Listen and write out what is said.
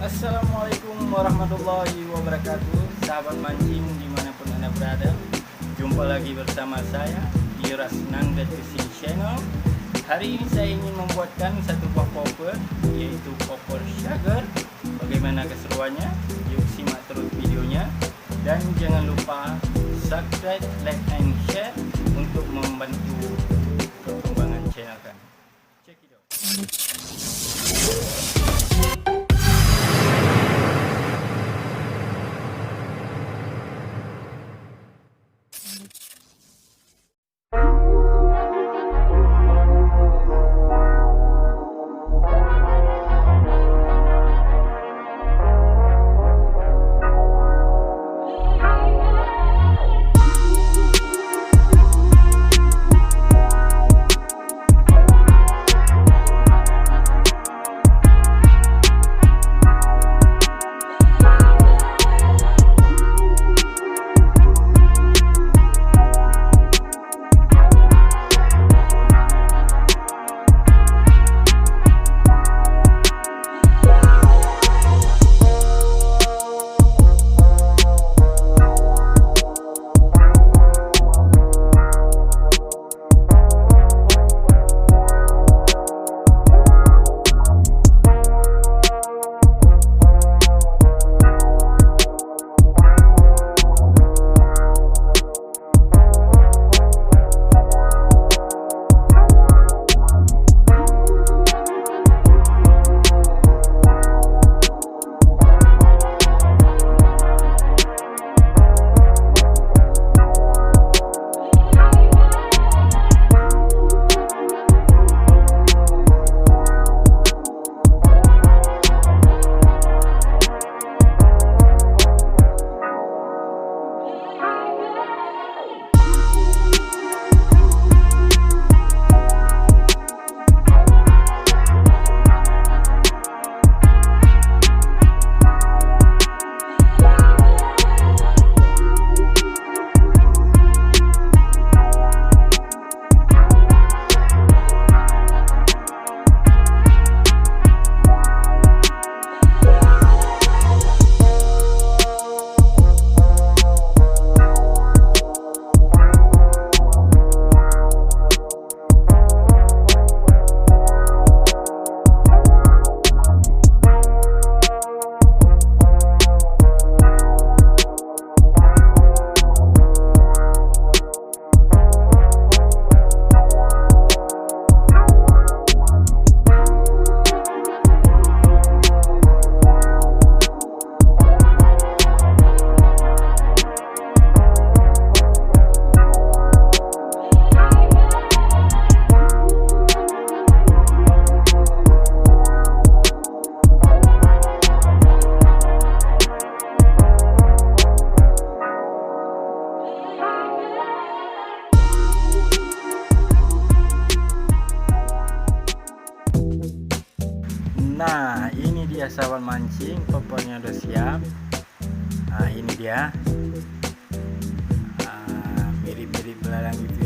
Assalamualaikum warahmatullahi wabarakatuh, sahabat mancing dimanapun Anda berada. Jumpa lagi bersama saya di Rasnanda Fishing Channel. Hari ini saya ingin membuatkan satu buah popper, yaitu popper chugger. Bagaimana keseruannya? Yuk simak terus videonya. Dan jangan lupa subscribe, like, and share untuk membantu perkembangan channel kami. Check it out. Nah, ini dia sahabat mancing, poppernya udah siap. Nah, ini dia, mirip-mirip belalang gitu